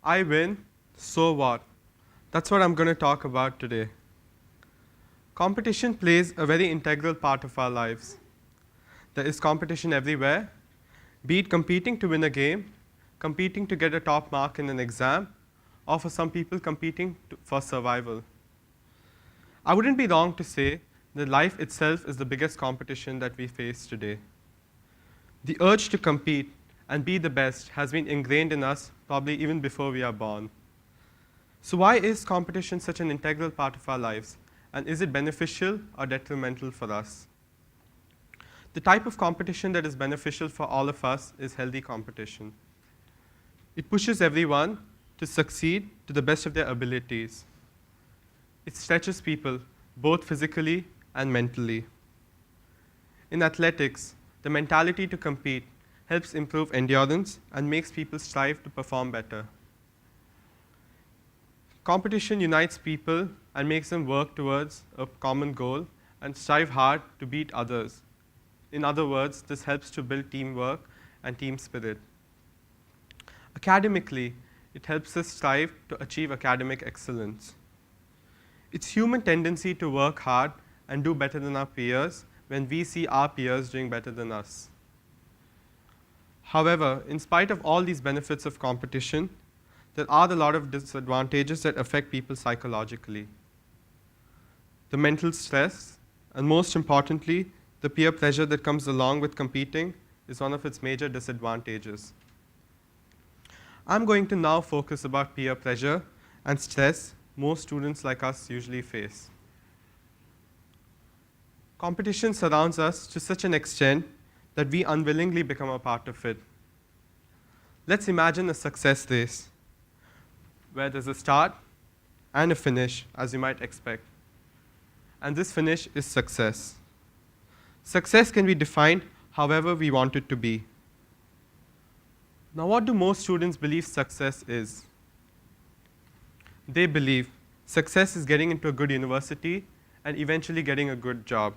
I win, so what? That's what I'm going to talk about today. Competition plays a very integral part of our lives. There is competition everywhere, be it competing to win a game, competing to get a top mark in an exam, or for some people competing for survival. I wouldn't be wrong to say that life itself is the biggest competition that we face today. The urge to compete and be the best has been ingrained in us probably even before we are born. So, why is competition such an integral part of our lives? And is it beneficial or detrimental for us? The type of competition that is beneficial for all of us is healthy competition. It pushes everyone to succeed to the best of their abilities. It stretches people both physically and mentally. In athletics, the mentality to compete helps improve endurance and makes people strive to perform better. Competition unites people and makes them work towards a common goal and strive hard to beat others. In other words, this helps to build teamwork and team spirit. Academically, it helps us strive to achieve academic excellence. It's human tendency to work hard and do better than our peers when we see our peers doing better than us. However, in spite of all these benefits of competition, there are a lot of disadvantages that affect people psychologically. The mental stress, and most importantly, the peer pressure that comes along with competing is one of its major disadvantages. I'm going to now focus about peer pressure and stress most students like us usually face. Competition surrounds us to such an extent that we unwillingly become a part of it. Let's imagine a success race where there's a start and a finish, as you might expect. And this finish is success. Success can be defined however we want it to be. Now, what do most students believe success is? They believe success is getting into a good university and eventually getting a good job.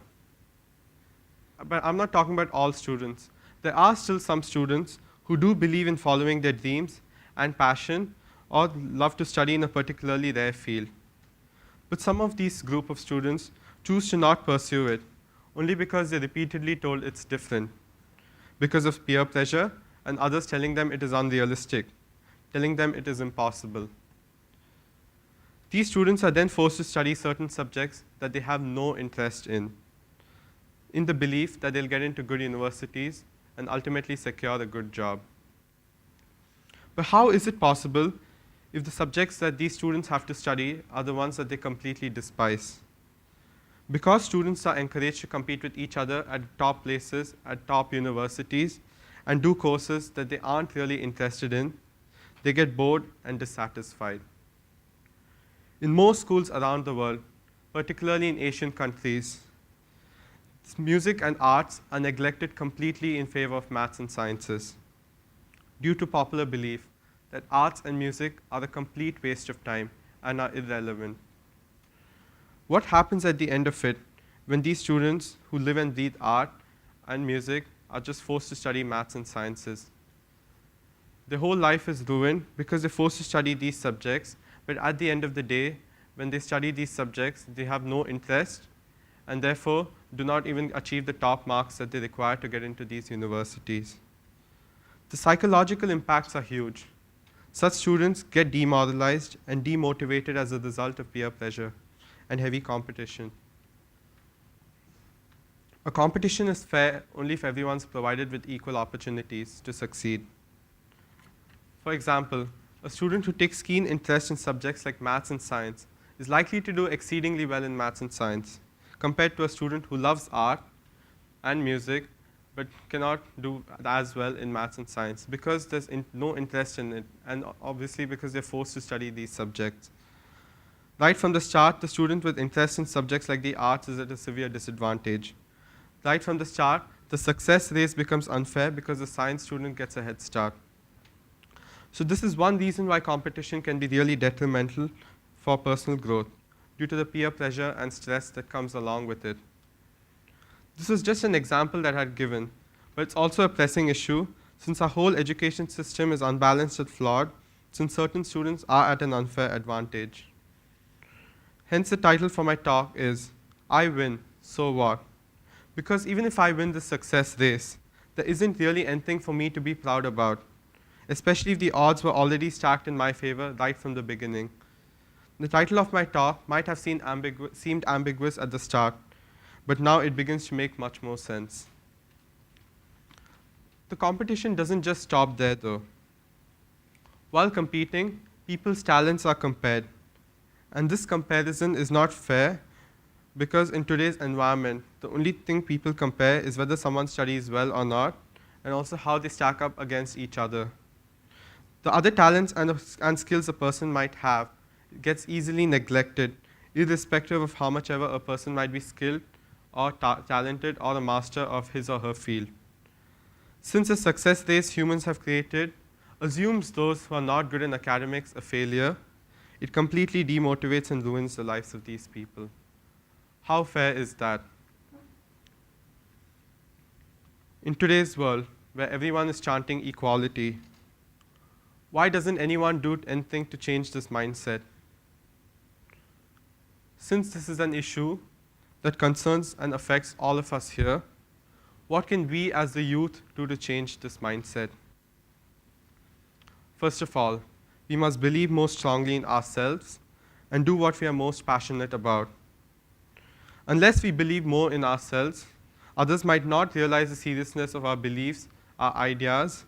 But I'm not talking about all students. There are still some students who do believe in following their dreams and passion or love to study in a particularly rare field. But some of these group of students choose to not pursue it only because they're repeatedly told it's different, because of peer pressure and others telling them it is unrealistic, telling them it is impossible. These students are then forced to study certain subjects that they have no interest in the belief that they'll get into good universities and ultimately secure a good job. But how is it possible if the subjects that these students have to study are the ones that they completely despise? Because students are encouraged to compete with each other at top places, at top universities, and do courses that they aren't really interested in, they get bored and dissatisfied. In most schools around the world, particularly in Asian countries, music and arts are neglected completely in favor of maths and sciences due to popular belief that arts and music are a complete waste of time and are irrelevant. What happens at the end of it when these students who live and breathe art and music are just forced to study maths and sciences? Their whole life is ruined because they're forced to study these subjects, but at the end of the day, when they study these subjects, they have no interest and therefore do not even achieve the top marks that they require to get into these universities. The psychological impacts are huge. Such students get demoralized and demotivated as a result of peer pressure and heavy competition. A competition is fair only if everyone's provided with equal opportunities to succeed. For example, a student who takes keen interest in subjects like maths and science is likely to do exceedingly well in maths and science, compared to a student who loves art and music but cannot do as well in maths and science because there's no interest in it, and obviously because they're forced to study these subjects. Right from the start, the student with interest in subjects like the arts is at a severe disadvantage. Right from the start, the success race becomes unfair because the science student gets a head start. So this is one reason why competition can be really detrimental for personal growth, due to the peer pressure and stress that comes along with it. This is just an example that I had given, but it's also a pressing issue since our whole education system is unbalanced and flawed since certain students are at an unfair advantage. Hence, the title for my talk is I Win, So What? Because even if I win the success race, there isn't really anything for me to be proud about, especially if the odds were already stacked in my favor right from the beginning. The title of my talk might have seemed ambiguous at the start, but now it begins to make much more sense. The competition doesn't just stop there, though. While competing, people's talents are compared. And this comparison is not fair because in today's environment, the only thing people compare is whether someone studies well or not, and also how they stack up against each other. The other talents and skills a person might have gets easily neglected, irrespective of how much ever a person might be skilled or talented or a master of his or her field. Since the success race humans have created assumes those who are not good in academics a failure, it completely demotivates and ruins the lives of these people. How fair is that? In today's world, where everyone is chanting equality, why doesn't anyone do anything to change this mindset? Since this is an issue that concerns and affects all of us here, what can we as the youth do to change this mindset? First of all, we must believe more strongly in ourselves and do what we are most passionate about. Unless we believe more in ourselves, others might not realize the seriousness of our beliefs, our ideas,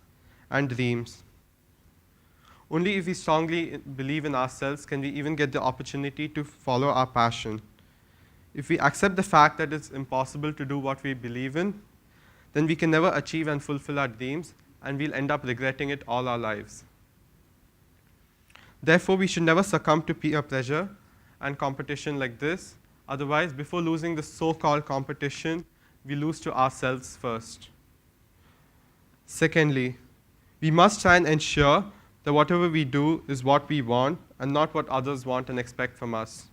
and dreams. Only if we strongly believe in ourselves can we even get the opportunity to follow our passion. If we accept the fact that it's impossible to do what we believe in, then we can never achieve and fulfill our dreams, and we'll end up regretting it all our lives. Therefore, we should never succumb to peer pressure and competition like this. Otherwise, before losing the so-called competition, we lose to ourselves first. Secondly, we must try and ensure that whatever we do is what we want and not what others want and expect from us.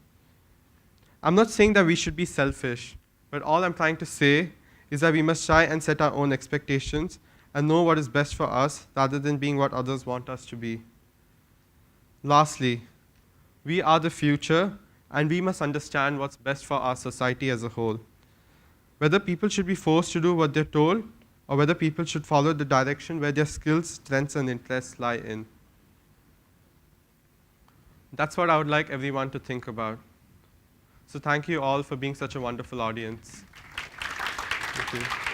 I'm not saying that we should be selfish, but all I'm trying to say is that we must try and set our own expectations and know what is best for us rather than being what others want us to be. Lastly, we are the future and we must understand what's best for our society as a whole. Whether people should be forced to do what they're told or whether people should follow the direction where their skills, strengths, and interests lie in. That's what I would like everyone to think about. So thank you all for being such a wonderful audience. Thank you.